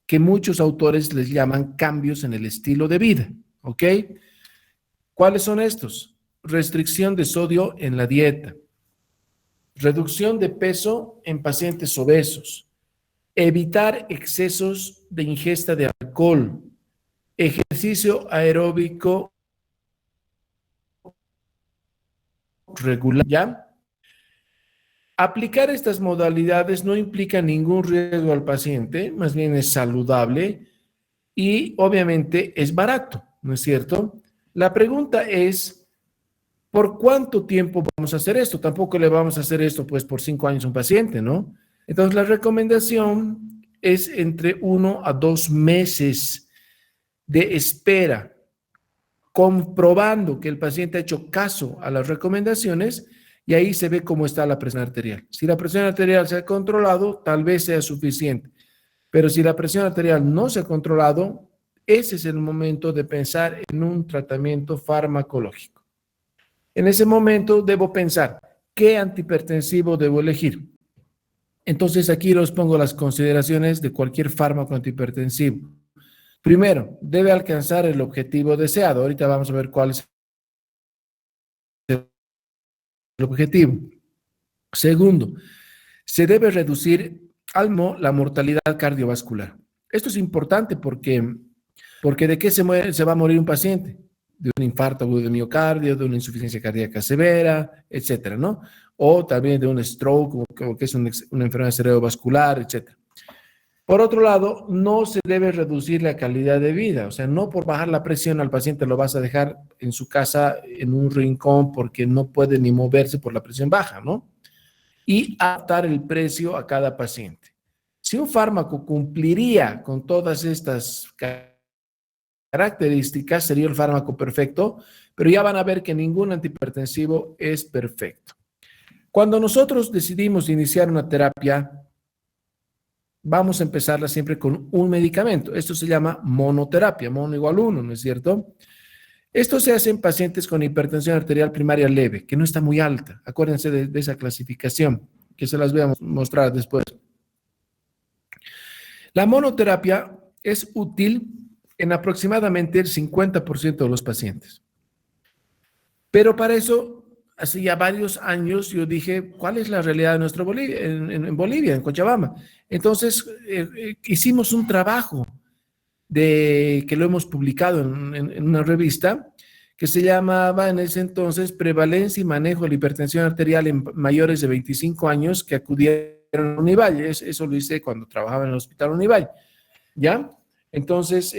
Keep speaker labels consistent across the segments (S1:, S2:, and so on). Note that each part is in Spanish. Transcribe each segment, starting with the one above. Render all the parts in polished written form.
S1: que muchos autores les llaman cambios en el estilo de vida, ¿ok? ¿Cuáles son estos? Restricción de sodio en la dieta, reducción de peso en pacientes obesos, evitar excesos de ingesta de alcohol, ejercicio aeróbico regular, ¿ya? Aplicar estas modalidades no implica ningún riesgo al paciente, más bien es saludable y obviamente es barato, ¿no es cierto? La pregunta es, ¿por cuánto tiempo vamos a hacer esto? Tampoco le vamos a hacer esto pues por 5 años a un paciente, ¿no? Entonces la recomendación es entre 1 a 2 meses de espera, comprobando que el paciente ha hecho caso a las recomendaciones y ahí se ve cómo está la presión arterial. Si la presión arterial se ha controlado, tal vez sea suficiente, pero si la presión arterial no se ha controlado, ese es el momento de pensar en un tratamiento farmacológico. En ese momento debo pensar, ¿qué antihipertensivo debo elegir? Entonces aquí les pongo las consideraciones de cualquier fármaco antihipertensivo. Primero, debe alcanzar el objetivo deseado. Ahorita vamos a ver cuál es el objetivo. Segundo, se debe reducir la mortalidad cardiovascular. Esto es importante porque ¿de qué se va a morir un paciente? De un infarto agudo de miocardio, de una insuficiencia cardíaca severa, etcétera, ¿no? O también de un stroke, que es una enfermedad cerebrovascular, etcétera. Por otro lado, no se debe reducir la calidad de vida, o sea, no por bajar la presión al paciente lo vas a dejar en su casa en un rincón porque no puede ni moverse por la presión baja, ¿no? Y adaptar el precio a cada paciente. Si un fármaco cumpliría con todas estas características, sería el fármaco perfecto, pero ya van a ver que ningún antihipertensivo es perfecto. Cuando nosotros decidimos iniciar una terapia, vamos a empezarla siempre con un medicamento. Esto se llama monoterapia, mono igual 1, ¿no es cierto? Esto se hace en pacientes con hipertensión arterial primaria leve, que no está muy alta. Acuérdense de esa clasificación, que se las voy a mostrar después. La monoterapia es útil en aproximadamente el 50% de los pacientes. Pero para eso, hace ya varios años, yo dije, ¿cuál es la realidad de nuestro Bolivia, en Bolivia, en Cochabamba? Entonces, hicimos un trabajo que lo hemos publicado en una revista que se llamaba en ese entonces Prevalencia y Manejo de la Hipertensión Arterial en mayores de 25 años que acudieron a Univalle. Eso lo hice cuando trabajaba en el Hospital Univalle, ¿ya? Entonces,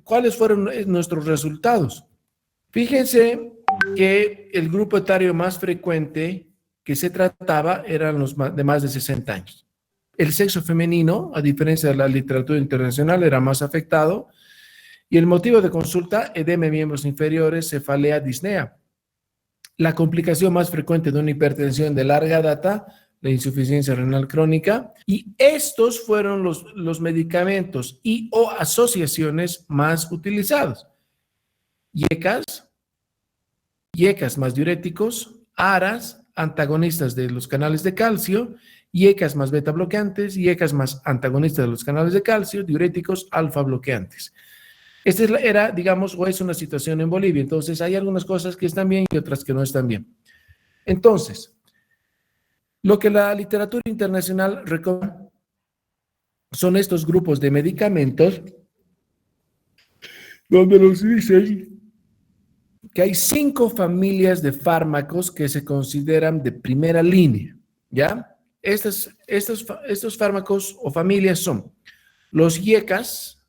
S1: ¿cuáles fueron nuestros resultados? Fíjense que el grupo etario más frecuente que se trataba eran los de más de 60 años. El sexo femenino, a diferencia de la literatura internacional, era más afectado. Y el motivo de consulta, edema de miembros inferiores, cefalea, disnea. La complicación más frecuente de una hipertensión de larga data, la insuficiencia renal crónica. Y estos fueron los medicamentos y o asociaciones más utilizados. IECAS más diuréticos, ARAs, antagonistas de los canales de calcio, IECAS más beta bloqueantes, IECAS más antagonistas de los canales de calcio, diuréticos, alfa bloqueantes. Esta era, digamos, o es una situación en Bolivia. Entonces, hay algunas cosas que están bien y otras que no están bien. Entonces, lo que la literatura internacional recomienda son estos grupos de medicamentos donde nos dicen que hay 5 familias de fármacos que se consideran de primera línea, ¿ya? Estos fármacos o familias son los IECAS,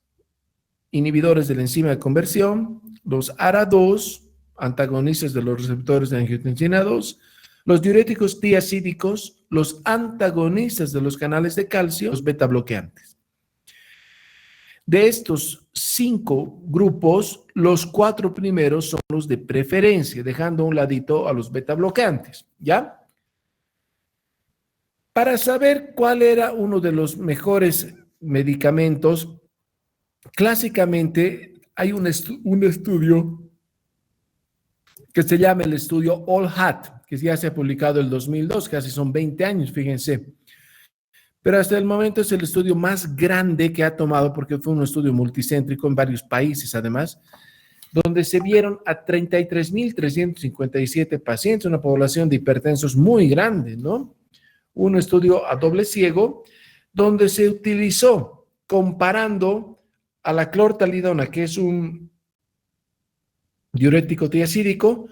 S1: inhibidores de la enzima de conversión, los ARA2, antagonistas de los receptores de angiotensina 2, los diuréticos tiacídicos, los antagonistas de los canales de calcio, los beta bloqueantes. De estos 5 grupos, los 4 primeros son los de preferencia, dejando a un ladito a los beta bloqueantes, ¿ya? Para saber cuál era uno de los mejores medicamentos, clásicamente hay un estudio que se llama el estudio All Hat, que ya se ha publicado en el 2002, casi son 20 años, fíjense. pero hasta el momento es el estudio más grande que ha tomado, porque fue un estudio multicéntrico en varios países además, donde se vieron a 33.357 pacientes, una población de hipertensos muy grande, ¿no? Un estudio a doble ciego, donde se utilizó comparando a la clortalidona, que es un diurético tiazídico,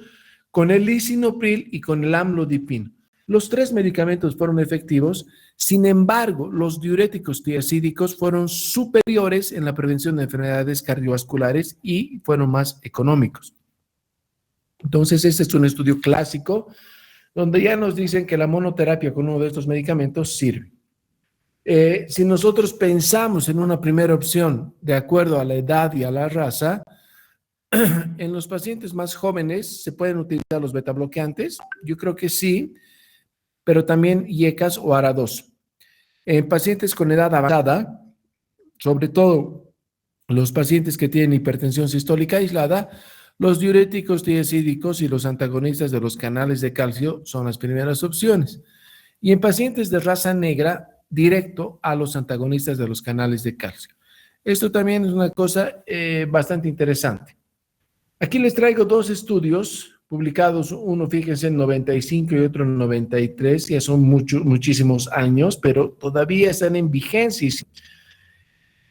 S1: con el lisinopril y con el amlodipino. Los tres medicamentos fueron efectivos, sin embargo, los diuréticos tiazídicos fueron superiores en la prevención de enfermedades cardiovasculares y fueron más económicos. Entonces, este es un estudio clásico donde ya nos dicen que la monoterapia con uno de estos medicamentos sirve. Si nosotros pensamos en una primera opción de acuerdo a la edad y a la raza, en los pacientes más jóvenes se pueden utilizar los betabloqueantes, yo creo que sí, pero también IECAS o ARA2. En pacientes con edad avanzada, sobre todo los pacientes que tienen hipertensión sistólica aislada, los diuréticos tiazídicos y los antagonistas de los canales de calcio son las primeras opciones. Y en pacientes de raza negra, directo a los antagonistas de los canales de calcio. Esto también es una cosa bastante interesante. Aquí les traigo dos estudios publicados, uno fíjense en 95 y otro en 93, ya son muchísimos años, pero todavía están en vigencia.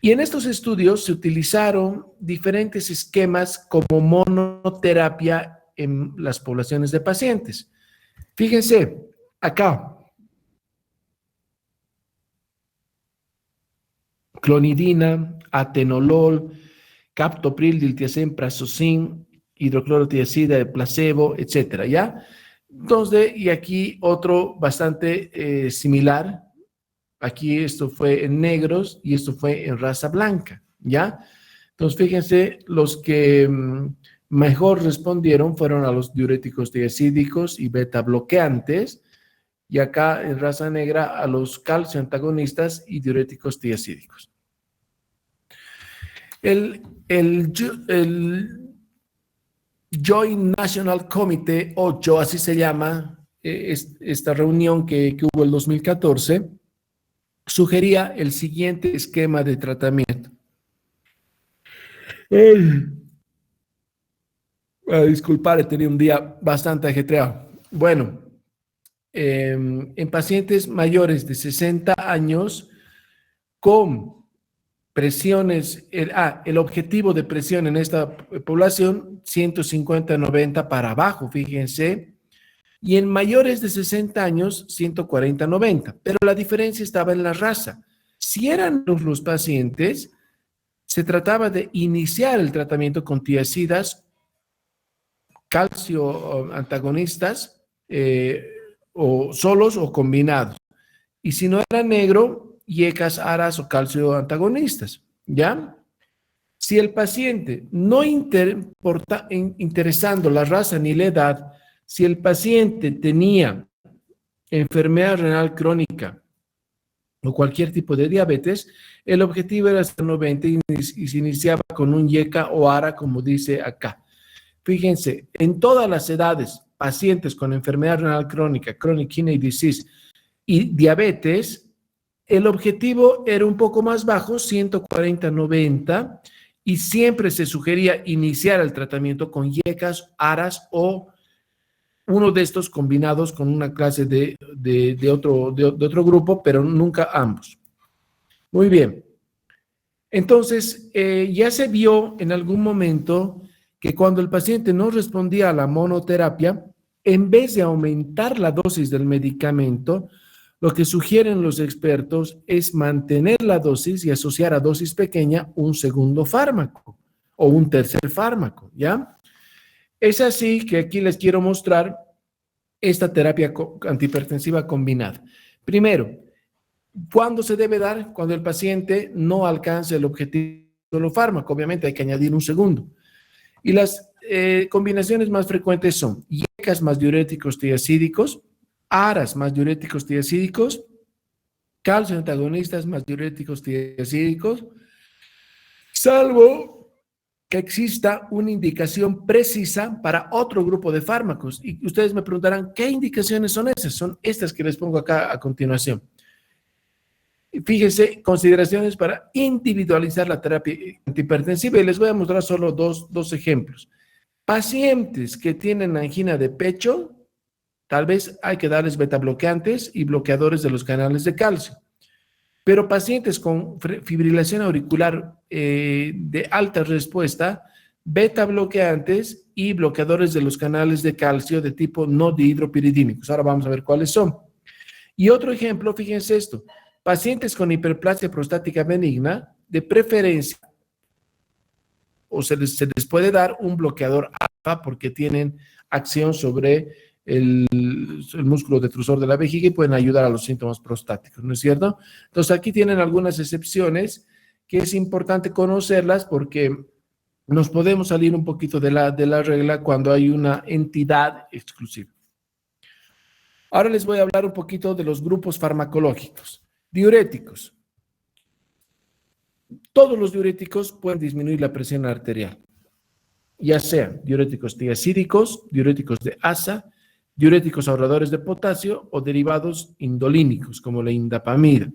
S1: Y en estos estudios se utilizaron diferentes esquemas como monoterapia en las poblaciones de pacientes. Fíjense, acá, clonidina, atenolol, captopril, diltiazem, prazosin, hidroclorotiazida de placebo, etcétera, ¿ya? Entonces, y aquí otro bastante similar. Aquí esto fue en negros y esto fue en raza blanca, ¿ya? Entonces, fíjense, los que mejor respondieron fueron a los diuréticos tiazídicos y beta bloqueantes, y acá en raza negra a los calcio antagonistas y diuréticos tiazídicos. El Joint National Committee 8, así se llama esta reunión que hubo el 2014, sugería el siguiente esquema de tratamiento. Disculpar, he tenido un día bastante ajetreado. Bueno, en pacientes mayores de 60 años con presiones, el objetivo de presión en esta población, 150-90 para abajo, fíjense, y en mayores de 60 años, 140-90, pero la diferencia estaba en la raza. Si eran los pacientes, se trataba de iniciar el tratamiento con tiazidas, calcio antagonistas, o solos o combinados. Y si no era negro, IECAS, ARAS o calcio antagonistas, ¿ya? Si el paciente no interesando la raza ni la edad, si el paciente tenía enfermedad renal crónica o cualquier tipo de diabetes, el objetivo era hasta 90 y se iniciaba con un IECA o ARA, como dice acá. Fíjense, en todas las edades, pacientes con enfermedad renal crónica, chronic kidney disease y diabetes, el objetivo era un poco más bajo, 140-90, y siempre se sugería iniciar el tratamiento con IECAS, ARAS o uno de estos combinados con una clase de otro grupo, pero nunca ambos. Muy bien. Entonces, ya se vio en algún momento que cuando el paciente no respondía a la monoterapia, en vez de aumentar la dosis del medicamento, lo que sugieren los expertos es mantener la dosis y asociar a dosis pequeña un segundo fármaco o un tercer fármaco, ¿ya? Es así que aquí les quiero mostrar esta terapia antihipertensiva combinada. Primero, ¿cuándo se debe dar? Cuando el paciente no alcance el objetivo del fármaco. Obviamente hay que añadir un segundo. Y las combinaciones más frecuentes son IECAS más diuréticos tiazídicos, ARAS más diuréticos tiazídicos, calcio antagonistas más diuréticos tiazídicos, salvo que exista una indicación precisa para otro grupo de fármacos. Y ustedes me preguntarán, ¿qué indicaciones son esas? Son estas que les pongo acá a continuación. Fíjense, consideraciones para individualizar la terapia antihipertensiva, y les voy a mostrar solo dos ejemplos. Pacientes que tienen angina de pecho, tal vez hay que darles betabloqueantes y bloqueadores de los canales de calcio. Pero pacientes con fibrilación auricular de alta respuesta, beta bloqueantes y bloqueadores de los canales de calcio de tipo no dihidropiridínicos. Ahora vamos a ver cuáles son. Y otro ejemplo, fíjense esto, pacientes con hiperplasia prostática benigna, de preferencia, o se les puede dar un bloqueador alfa porque tienen acción sobre el músculo detrusor de la vejiga y pueden ayudar a los síntomas prostáticos, ¿no es cierto? Entonces aquí tienen algunas excepciones que es importante conocerlas porque nos podemos salir un poquito de la regla cuando hay una entidad exclusiva. Ahora les voy a hablar un poquito de los grupos farmacológicos. Diuréticos. Todos los diuréticos pueden disminuir la presión arterial, ya sean diuréticos tiacídicos, diuréticos de asa, diuréticos ahorradores de potasio o derivados indolínicos como la indapamida.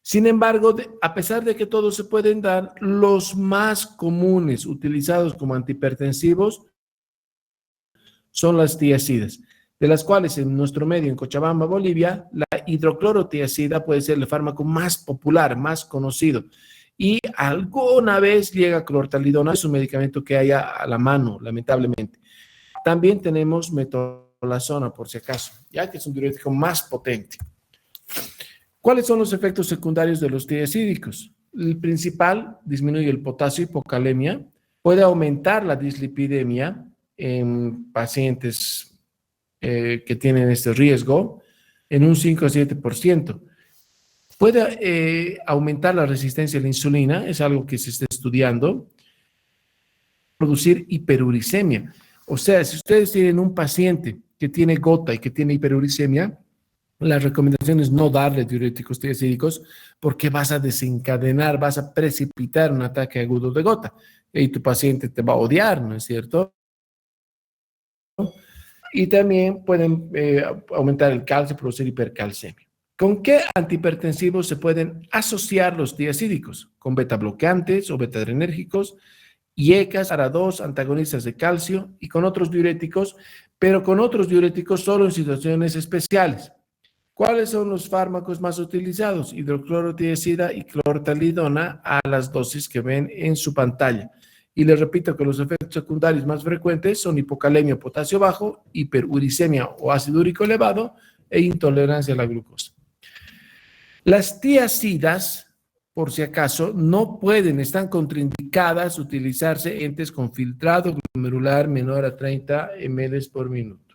S1: Sin embargo, a pesar de que todos se pueden dar, los más comunes utilizados como antihipertensivos son las tiacidas, de las cuales en nuestro medio, en Cochabamba, Bolivia, la hidroclorotiacida puede ser el fármaco más popular, más conocido. Y alguna vez llega clortalidona, es un medicamento que hay a la mano, lamentablemente. También tenemos metolazona, por si acaso, ya que es un diurético más potente. ¿Cuáles son los efectos secundarios de los tiacídicos? El principal, disminuye el potasio, hipocalemia, puede aumentar la dislipidemia en pacientes que tienen este riesgo en un 5 a 7%. Puede aumentar la resistencia a la insulina, es algo que se está estudiando. Producir hiperuricemia. O sea, si ustedes tienen un paciente que tiene gota y que tiene hiperuricemia, la recomendación es no darle diuréticos tiacídicos porque vas a desencadenar, vas a precipitar un ataque agudo de gota y tu paciente te va a odiar, ¿no es cierto? Y también pueden aumentar el calcio, producir hipercalcemia. ¿Con qué antihipertensivos se pueden asociar los tiacídicos? Con betabloqueantes o beta-adrenérgicos, IECAs, ARA2, antagonistas de calcio y con otros diuréticos, pero con otros diuréticos solo en situaciones especiales. ¿Cuáles son los fármacos más utilizados? Hidroclorotiazida y clortalidona a las dosis que ven en su pantalla. Y les repito que los efectos secundarios más frecuentes son hipocalemia, potasio bajo, hiperuricemia o ácido úrico elevado e intolerancia a la glucosa. Las tiacidas, por si acaso, no pueden, están contraindicadas utilizarse entes con filtrado glomerular menor a 30 ml por minuto.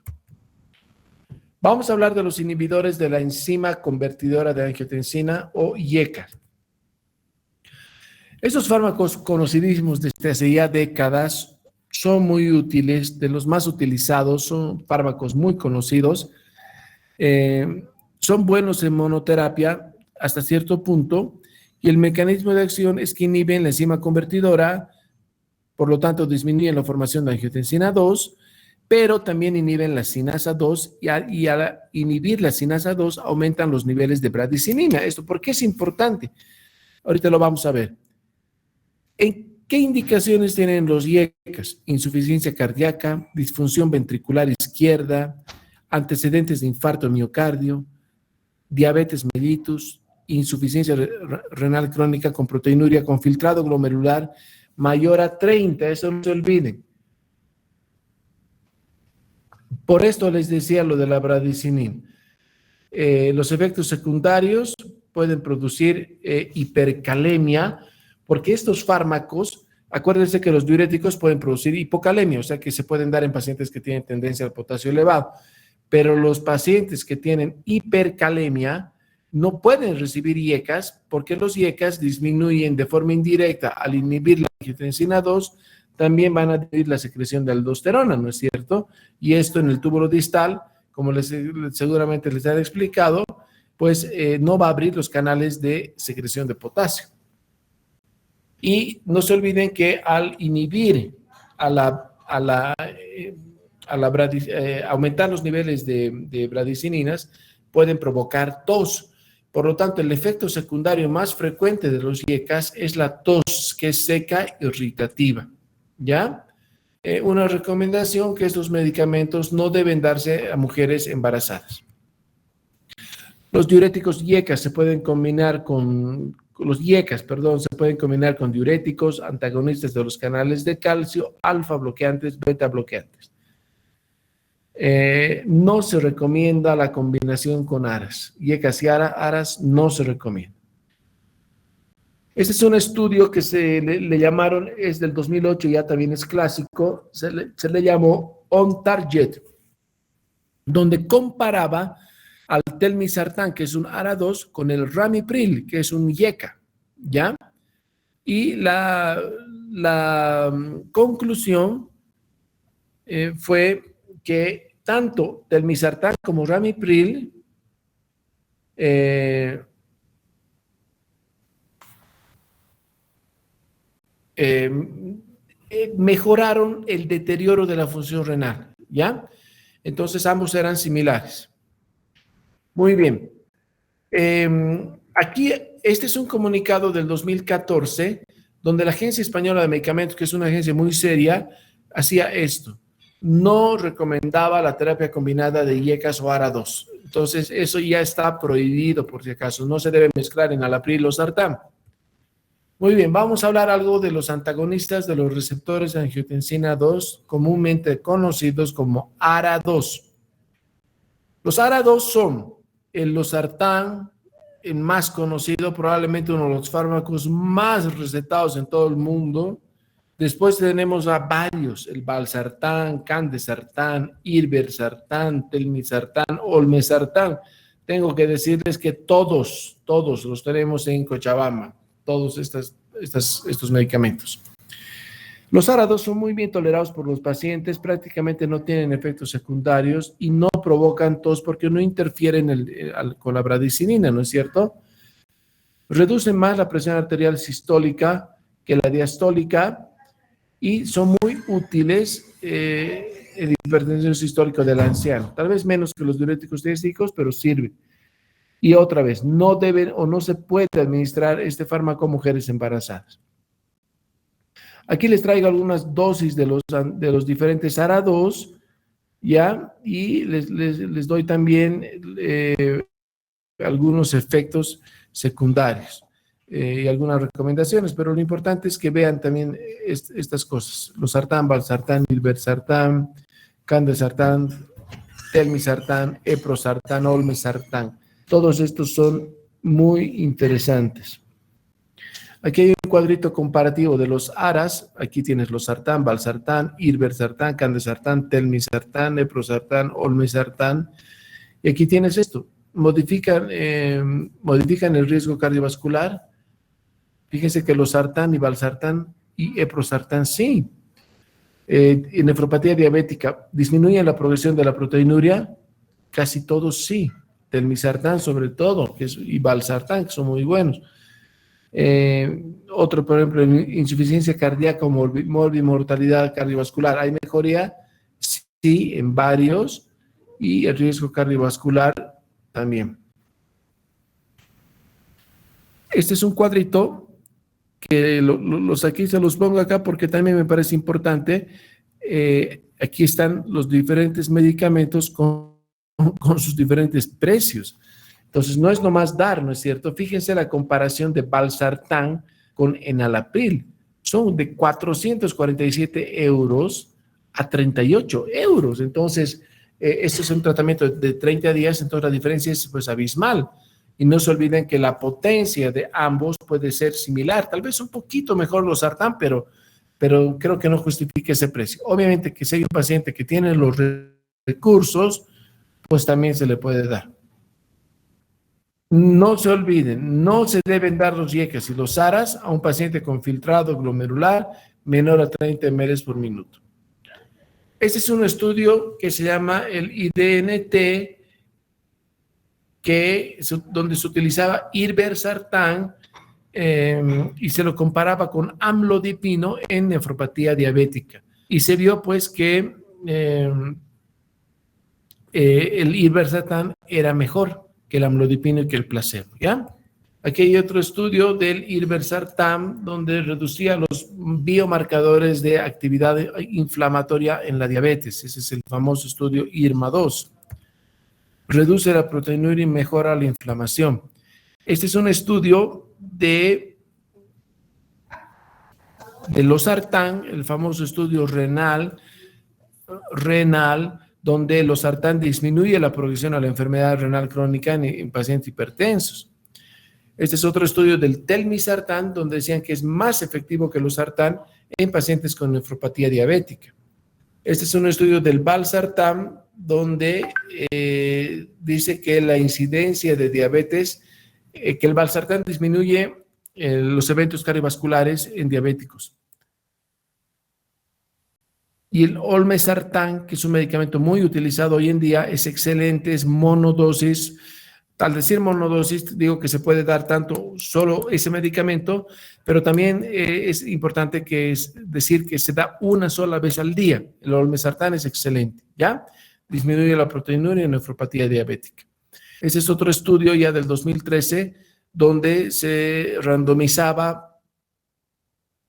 S1: Vamos a hablar de los inhibidores de la enzima convertidora de angiotensina o IECA. Estos fármacos conocidísimos desde hace ya décadas son muy útiles, de los más utilizados, son fármacos muy conocidos, son buenos en monoterapia hasta cierto punto y el mecanismo de acción es que inhiben la enzima convertidora, por lo tanto disminuyen la formación de angiotensina 2, pero también inhiben la sinasa 2 y al inhibir la sinasa 2 aumentan los niveles de bradicinina. ¿Esto por qué es importante? Ahorita lo vamos a ver. ¿En qué indicaciones tienen los IECAs? Insuficiencia cardíaca, disfunción ventricular izquierda, antecedentes de infarto miocardio, diabetes mellitus, insuficiencia renal crónica con proteinuria con filtrado glomerular mayor a 30, eso no se olviden. Por esto les decía lo de la bradicinina. Los efectos secundarios pueden producir hipercalemia, porque estos fármacos, acuérdense que los diuréticos pueden producir hipocalemia, o sea que se pueden dar en pacientes que tienen tendencia al potasio elevado, pero los pacientes que tienen hipercalemia no pueden recibir IECAs porque los IECAs disminuyen de forma indirecta al inhibir la angiotensina 2, también van a disminuir la secreción de aldosterona, ¿no es cierto? Y esto en el túbulo distal, como seguramente les han explicado, pues no va a abrir los canales de secreción de potasio. Y no se olviden que al inhibir aumentar los niveles de bradicininas, pueden provocar tos. Por lo tanto, el efecto secundario más frecuente de los IECAS es la tos, que es seca y irritativa, ¿ya? Una recomendación que estos medicamentos no deben darse a mujeres embarazadas. Los diuréticos IECAS se pueden combinar los IECAS, perdón, se pueden combinar con diuréticos, antagonistas de los canales de calcio, alfa bloqueantes, beta bloqueantes. No se recomienda la combinación con ARAS. IECAS y ARAS no se recomienda. Este es un estudio que se le llamaron, es del 2008, ya también es clásico, se le llamó On Target, donde comparaba al telmisartán, que es un ARA2, con el ramipril, que es un IECA, ¿ya? Y la conclusión fue que tanto telmisartán como ramipril mejoraron el deterioro de la función renal, ¿ya? Entonces ambos eran similares. Muy bien. Aquí, este es un comunicado del 2014, donde la Agencia Española de Medicamentos, que es una agencia muy seria, hacía esto. No recomendaba la terapia combinada de IECAS o ARA2. Entonces, eso ya está prohibido, por si acaso. No se debe mezclar enalapril o sartán. Muy bien, vamos a hablar algo de los antagonistas de los receptores de angiotensina 2, comúnmente conocidos como ARA2. Los ARA2 son el losartán, el más conocido, probablemente uno de los fármacos más recetados en todo el mundo. Después tenemos a varios, el valsartán, candesartán, irbesartán, telmisartán, olmesartán. Tengo que decirles que todos los tenemos en Cochabamba, todos estos medicamentos. Los ARA2 son muy bien tolerados por los pacientes, prácticamente no tienen efectos secundarios y no provocan tos porque no interfieren con la bradicinina, ¿no es cierto? Reducen más la presión arterial sistólica que la diastólica y son muy útiles en hipertensión sistólica del anciano. Tal vez menos que los diuréticos diésticos, pero sirven. Y otra vez, no deben o no se puede administrar este fármaco a mujeres embarazadas. Aquí les traigo algunas dosis de los diferentes ARA2, ¿ya? Y les doy también algunos efectos secundarios y algunas recomendaciones, pero lo importante es que vean también estas cosas. Los sartán, valsartán, irbesartán, candesartán, telmisartán, eprosartán, olmesartán. Todos estos son muy interesantes. Aquí hay un cuadrito comparativo de los ARAS. Aquí tienes los sartán, valsartán, irbesartán, candesartán, telmisartán, eprosartán, olmesartán. Y aquí tienes esto. Modifican el riesgo cardiovascular. Fíjense que los sartán y valsartán y eprosartán sí. En nefropatía diabética, ¿disminuyen la progresión de la proteinuria? Casi todos sí. Telmisartán sobre todo, y valsartán, que son muy buenos. Otro, por ejemplo, insuficiencia cardíaca o mortalidad cardiovascular. ¿Hay mejoría? Sí, en varios. Y el riesgo cardiovascular también. Este es un cuadrito que aquí se los pongo acá porque también me parece importante. Aquí están los diferentes medicamentos con sus diferentes precios. Entonces, no es nomás dar, ¿no es cierto? Fíjense la comparación de valsartán con enalapril. Son de 447 euros a 38 euros. Entonces, esto es un tratamiento de 30 días, entonces la diferencia es pues abismal. Y no se olviden que la potencia de ambos puede ser similar. Tal vez un poquito mejor los sartán, pero creo que no justifica ese precio. Obviamente que si hay un paciente que tiene los recursos, pues también se le puede dar. No se olviden, no se deben dar los IECAS y los ARAS a un paciente con filtrado glomerular menor a 30 ml por minuto. Este es un estudio que se llama el IDNT, donde se utilizaba irbesartán y se lo comparaba con amlodipino en nefropatía diabética. Y se vio pues que el irbesartán era mejor que el amlodipino y que el placebo, ¿ya? Aquí hay otro estudio del irbesartán, donde reducía los biomarcadores de actividad inflamatoria en la diabetes. Ese es el famoso estudio IRMA-2. Reduce la proteinuria y mejora la inflamación. Este es un estudio de losartán, el famoso estudio renal, donde el losartán disminuye la progresión a la enfermedad renal crónica en pacientes hipertensos. Este es otro estudio del telmisartán, donde decían que es más efectivo que el losartán en pacientes con nefropatía diabética. Este es un estudio del valsartán, donde dice que la incidencia de diabetes, que el valsartán disminuye los eventos cardiovasculares en diabéticos. Y el olmesartán, que es un medicamento muy utilizado hoy en día, es excelente, es monodosis. Al decir monodosis, digo que se puede dar tanto solo ese medicamento, pero también es importante decir que se da una sola vez al día. El olmesartán es excelente, ¿ya? Disminuye la proteinuria en nefropatía diabética. Ese es otro estudio ya del 2013, donde se randomizaba,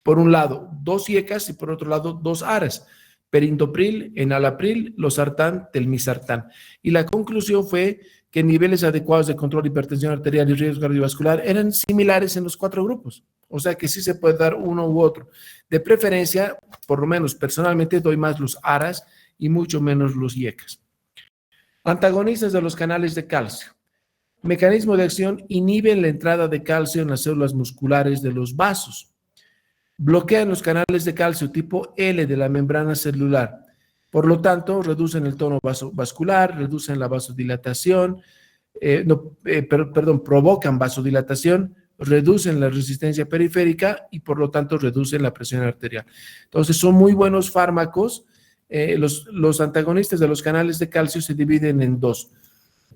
S1: por un lado, 2 IECAS y por otro lado, 2 ARAS. Perindopril, enalapril, losartán, telmisartán. Y la conclusión fue que niveles adecuados de control de hipertensión arterial y riesgo cardiovascular eran similares en los 4 grupos. O sea que sí se puede dar uno u otro. De preferencia, por lo menos personalmente, doy más los ARAS y mucho menos los IECAS. Antagonistas de los canales de calcio. Mecanismo de acción: inhiben la entrada de calcio en las células musculares de los vasos. Bloquean los canales de calcio tipo L de la membrana celular. Por lo tanto, reducen el tono vascular, reducen la vasodilatación, provocan vasodilatación, reducen la resistencia periférica y por lo tanto reducen la presión arterial. Entonces, son muy buenos fármacos. Los antagonistas de los canales de calcio se dividen en 2.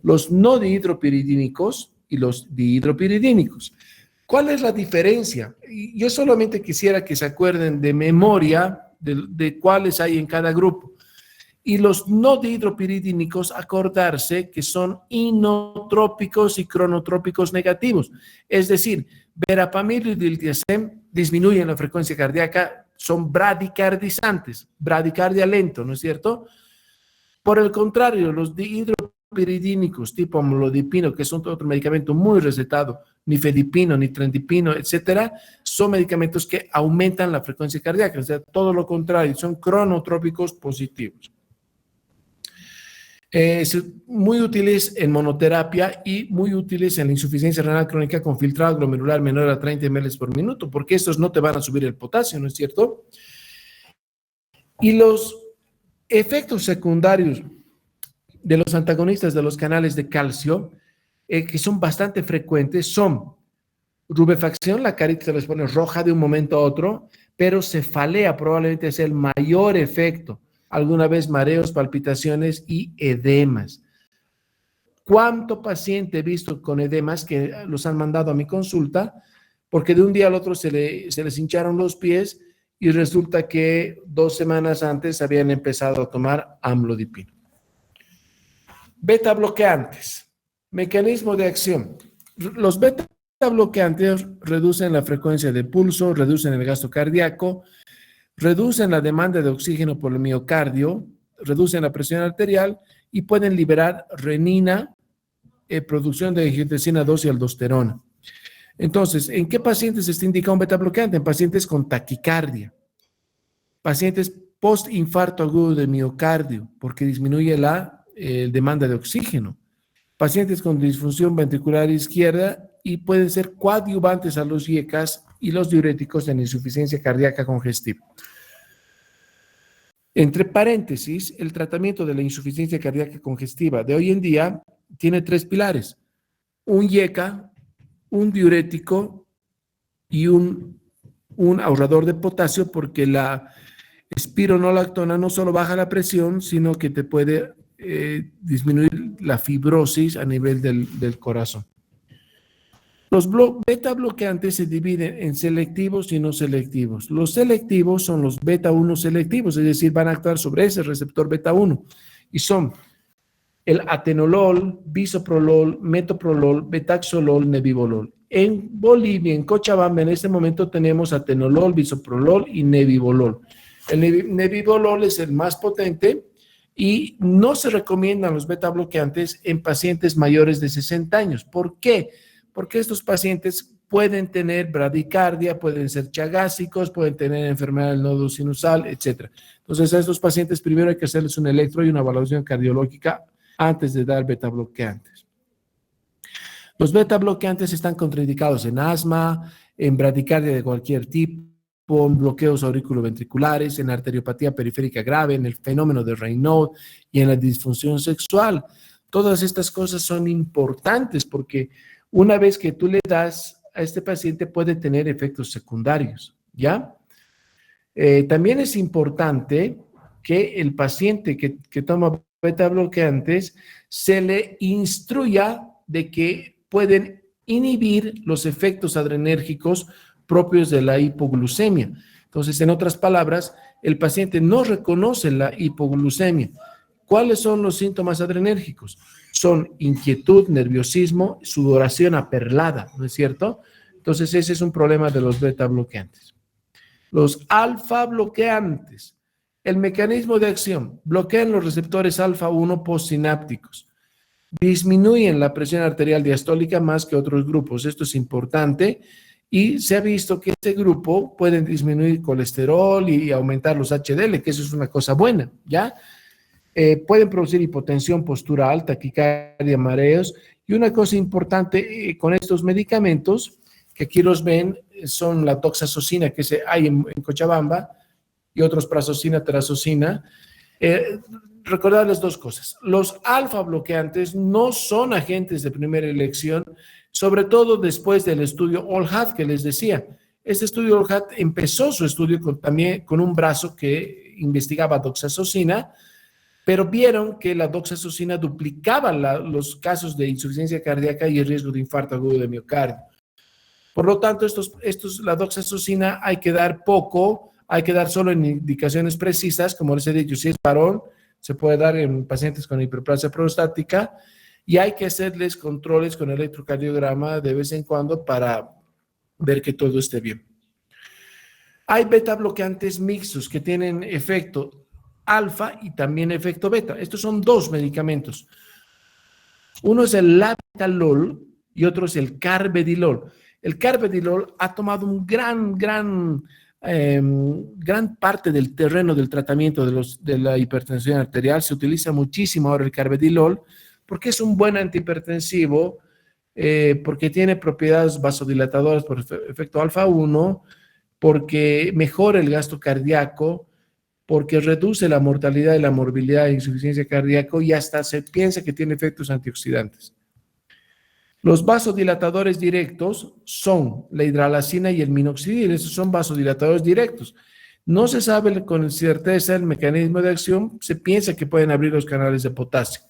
S1: Los no dihidropiridínicos y los dihidropiridínicos. ¿Cuál es la diferencia? Yo solamente quisiera que se acuerden de memoria de cuáles hay en cada grupo. Y los no dihidropiridínicos, acordarse que son inotrópicos y cronotrópicos negativos. Es decir, verapamil y diltiazem disminuyen la frecuencia cardíaca, son bradicardizantes, bradicardia lento, ¿no es cierto? Por el contrario, los dihidropiridínicos tipo amlodipino, que son otro medicamento muy recetado, nifedipino, nitrendipino, etcétera, son medicamentos que aumentan la frecuencia cardíaca, o sea, todo lo contrario, son cronotrópicos positivos. Muy útiles en monoterapia y muy útiles en la insuficiencia renal crónica con filtrado glomerular menor a 30 ml por minuto, porque estos no te van a subir el potasio, ¿no es cierto? Y los efectos secundarios de los antagonistas de los canales de calcio, que son bastante frecuentes, son rubefacción, la carita se les pone roja de un momento a otro, pero cefalea probablemente es el mayor efecto. Alguna vez mareos, palpitaciones y edemas. ¿Cuánto paciente he visto con edemas que los han mandado a mi consulta porque de un día al otro se les hincharon los pies y resulta que 2 semanas antes habían empezado a tomar amlodipino? Beta bloqueantes. Mecanismo de acción. Los beta bloqueantes reducen la frecuencia de pulso, reducen el gasto cardíaco, reducen la demanda de oxígeno por el miocardio, reducen la presión arterial y pueden liberar renina, producción de angiotensina 2 y aldosterona. Entonces, ¿en qué pacientes se está indicado un beta bloqueante? En pacientes con taquicardia, pacientes post-infarto agudo de miocardio, porque disminuye la demanda de oxígeno, pacientes con disfunción ventricular izquierda y pueden ser coadyuvantes a los IECAS y los diuréticos en insuficiencia cardíaca congestiva. Entre paréntesis, el tratamiento de la insuficiencia cardíaca congestiva de hoy en día tiene 3 pilares: un IECA, un diurético y un ahorrador de potasio, porque la espironolactona no solo baja la presión, sino que te puede disminuir la fibrosis a nivel del corazón. Los beta bloqueantes se dividen en selectivos y no selectivos. Los selectivos son los beta 1 selectivos, es decir, van a actuar sobre ese receptor beta 1 y son el atenolol, bisoprolol, metoprolol, betaxolol, nebivolol. En Bolivia, en Cochabamba, en este momento tenemos atenolol, bisoprolol y nebivolol. El nebivolol es el más potente y no se recomiendan los beta bloqueantes en pacientes mayores de 60 años. ¿Por qué? Porque estos pacientes pueden tener bradicardia, pueden ser chagásicos, pueden tener enfermedad del nodo sinusal, etc. Entonces, a estos pacientes primero hay que hacerles un electro y una evaluación cardiológica antes de dar beta bloqueantes. Los beta bloqueantes están contraindicados en asma, en bradicardia de cualquier tipo, en bloqueos auriculoventriculares, en arteriopatía periférica grave, en el fenómeno de Raynaud y en la disfunción sexual. Todas estas cosas son importantes porque una vez que tú le das a este paciente puede tener efectos secundarios, ¿ya? También es importante que el paciente que toma beta bloqueantes se le instruya de que pueden inhibir los efectos adrenérgicos propios de la hipoglucemia. Entonces, en otras palabras, el paciente no reconoce la hipoglucemia. ¿Cuáles son los síntomas adrenérgicos? Son inquietud, nerviosismo, sudoración aperlada, ¿no es cierto? Entonces, ese es un problema de los beta bloqueantes. Los alfa bloqueantes. El mecanismo de acción: bloquean los receptores alfa-1 postsinápticos. Disminuyen la presión arterial diastólica más que otros grupos. Esto es importante y se ha visto que este grupo puede disminuir colesterol y aumentar los HDL, que eso es una cosa buena, ¿ya? Pueden producir hipotensión postural, taquicardia, mareos. Y una cosa importante con estos medicamentos, que aquí los ven, son la doxazosina que hay en Cochabamba y otros prazosina, terazosina. Recordarles dos cosas. Los alfa bloqueantes no son agentes de primera elección, sobre todo después del estudio OLHAT que les decía. Este estudio OLHAT empezó su estudio también con un brazo que investigaba doxazosina, pero vieron que la doxazosina duplicaba los casos de insuficiencia cardíaca y el riesgo de infarto agudo de miocardio. Por lo tanto, la doxazosina hay que dar poco, hay que dar solo en indicaciones precisas, como les he dicho, si es varón, se puede dar en pacientes con hiperplasia prostática y hay que hacerles controles con electrocardiograma de vez en cuando para ver que todo esté bien. Hay beta bloqueantes mixtos que tienen efecto alfa y también efecto beta. Estos son dos medicamentos. Uno es el labetalol y otro es el carvedilol. El carvedilol ha tomado un gran parte del terreno del tratamiento de la hipertensión arterial. Se utiliza muchísimo ahora el carvedilol porque es un buen antihipertensivo, porque tiene propiedades vasodilatadoras por efecto alfa-1, porque mejora el gasto cardíaco, porque reduce la mortalidad y la morbilidad de insuficiencia cardíaca y hasta se piensa que tiene efectos antioxidantes. Los vasodilatadores directos son la hidralazina y el minoxidil. Esos son vasodilatadores directos. No se sabe con certeza el mecanismo de acción. Se piensa que pueden abrir los canales de potasio.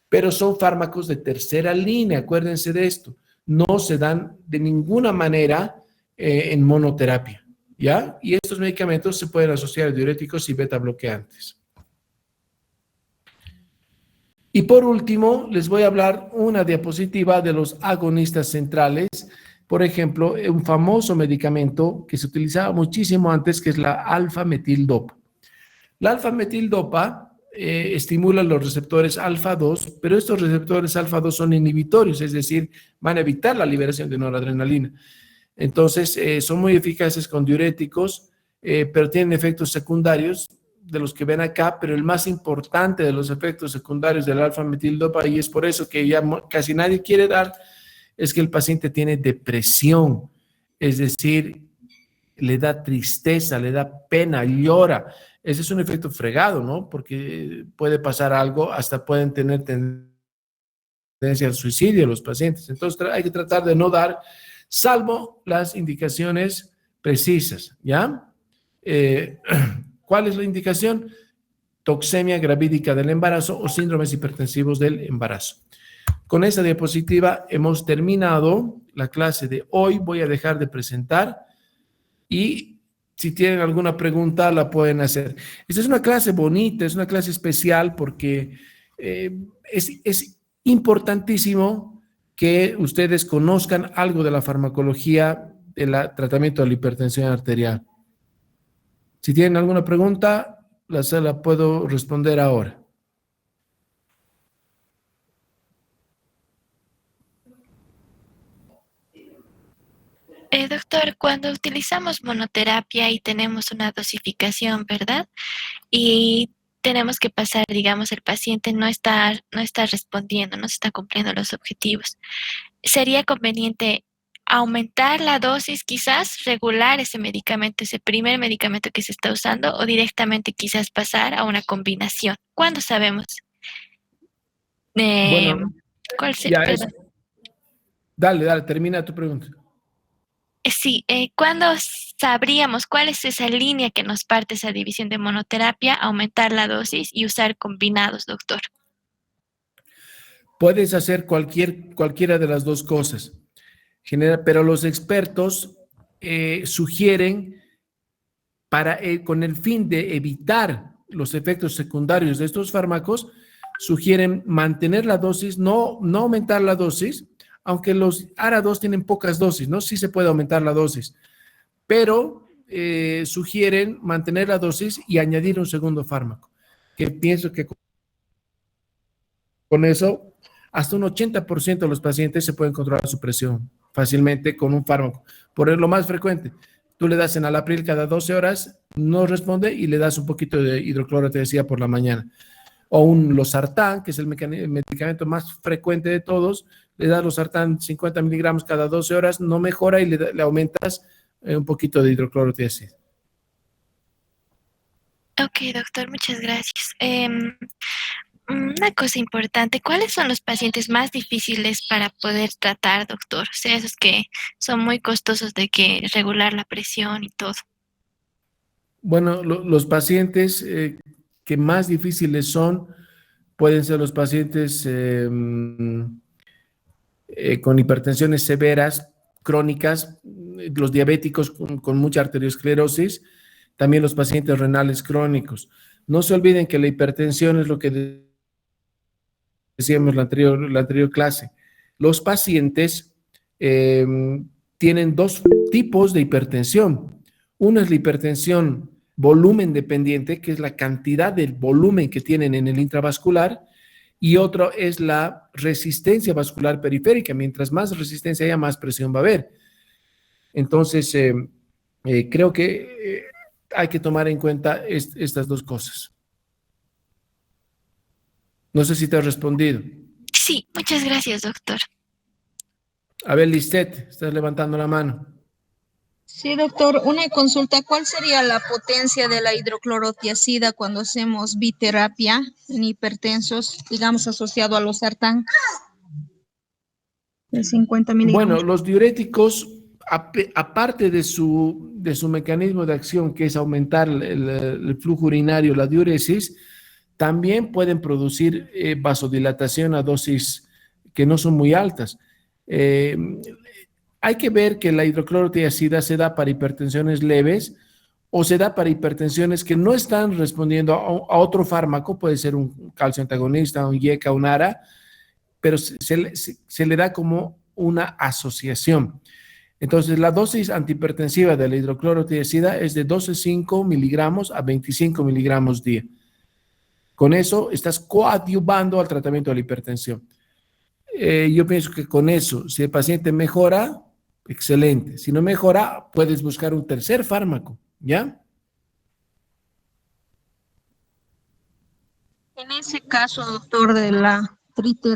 S1: Pero son fármacos de tercera línea. Acuérdense de esto. No se dan de ninguna manera en monoterapia, ¿ya? Y estos medicamentos se pueden asociar a diuréticos y beta bloqueantes. Y por último, les voy a hablar una diapositiva de los agonistas centrales. Por ejemplo, un famoso medicamento que se utilizaba muchísimo antes, que es la alfa-metildopa. La alfa-metildopa estimula los receptores alfa-2, pero estos receptores alfa-2 son inhibitorios, es decir, van a evitar la liberación de noradrenalina. Entonces, son muy eficaces con diuréticos, pero tienen efectos secundarios de los que ven acá, pero el más importante de los efectos secundarios del alfa-metildopa, y es por eso que ya casi nadie quiere dar, es que el paciente tiene depresión, es decir, le da tristeza, le da pena, llora. Ese es un efecto fregado, ¿no? Porque puede pasar algo, hasta pueden tener tendencia al suicidio los pacientes. Entonces hay que tratar de no dar, salvo las indicaciones precisas, ¿ya? ¿Cuál es la indicación? Toxemia gravídica del embarazo o síndromes hipertensivos del embarazo. Con esta diapositiva hemos terminado la clase de hoy. Voy a dejar de presentar y Si tienen alguna pregunta, la pueden hacer. Esta es una clase bonita, es una clase especial porque es importantísimo que ustedes conozcan algo de la farmacología del tratamiento de la hipertensión arterial. Si tienen alguna pregunta, la puedo responder ahora.
S2: Doctor, cuando utilizamos monoterapia y tenemos una dosificación, ¿verdad? Y tenemos que pasar, digamos, el paciente no está respondiendo, no se está cumpliendo los objetivos. ¿Sería conveniente aumentar la dosis, quizás regular ese medicamento, ese primer medicamento que se está usando, o directamente quizás pasar a una combinación? ¿Cuándo sabemos? Eh,
S1: Bueno,
S2: ¿Cuál
S1: ya es.
S2: perdón?
S1: Dale, termina tu pregunta.
S2: Sí, ¿cuándo sabríamos cuál es esa línea que nos parte esa división de monoterapia, aumentar la dosis y usar combinados, doctor?
S1: Puedes hacer cualquiera de las dos cosas, pero los expertos sugieren con el fin de evitar los efectos secundarios de estos fármacos, sugieren mantener la dosis, no aumentar la dosis, aunque los ARA2 tienen pocas dosis, ¿no? Sí se puede aumentar la dosis, pero sugieren mantener la dosis y añadir un segundo fármaco, que pienso que con eso hasta un 80% de los pacientes se pueden controlar su presión fácilmente con un fármaco. Por lo más frecuente, tú le das enalapril cada 12 horas, no responde y le das un poquito de hidrocloro, te decía, por la mañana. O un losartán, que es el medicamento más frecuente de todos, le das losartán 50 miligramos cada 12 horas, no mejora y le aumentas un poquito de hidrocloro, te decía.
S2: Ok, doctor, muchas gracias. Una cosa importante, ¿cuáles son los pacientes más difíciles para poder tratar, doctor? O sea, esos que son muy costosos de que regular la presión y todo.
S1: Bueno, los pacientes que más difíciles son pueden ser los pacientes con hipertensiones severas, crónicas, los diabéticos con mucha arteriosclerosis, también los pacientes renales crónicos. No se olviden que la hipertensión es lo que decíamos la anterior clase. Los pacientes eh, tienen dos tipos de hipertensión. Una es la hipertensión volumen dependiente, que es la cantidad del volumen que tienen en el intravascular, y otro es la resistencia vascular periférica. Mientras más resistencia haya, más presión va a haber. Entonces, creo que hay que tomar en cuenta estas dos cosas. No sé si te he respondido.
S2: Sí, muchas gracias, doctor.
S1: A ver, Lisette, estás levantando la mano.
S3: Sí, doctor, una consulta. ¿Cuál sería la potencia de la hidroclorotiazida cuando hacemos biterapia en hipertensos, digamos, asociado a los sartán de 50 miligramos?
S1: Bueno, los diuréticos, aparte de su mecanismo de acción, que es aumentar el flujo urinario, la diuresis, también pueden producir vasodilatación a dosis que no son muy altas. Eh, Hay que ver que la hidroclorotiazida se da para hipertensiones leves o se da para hipertensiones que no están respondiendo a otro fármaco, puede ser un calcio antagonista, un IECA, un ARA, pero se le da como una asociación. Entonces, la dosis antihipertensiva de la hidroclorotiazida es de 12,5 miligramos a 25 miligramos día. Con eso estás coadyuvando al tratamiento de la hipertensión. Yo pienso que con eso, si el paciente mejora, excelente. Si no mejora, puedes buscar un tercer fármaco, ¿ya?
S3: En ese caso, doctor, de la triterapia,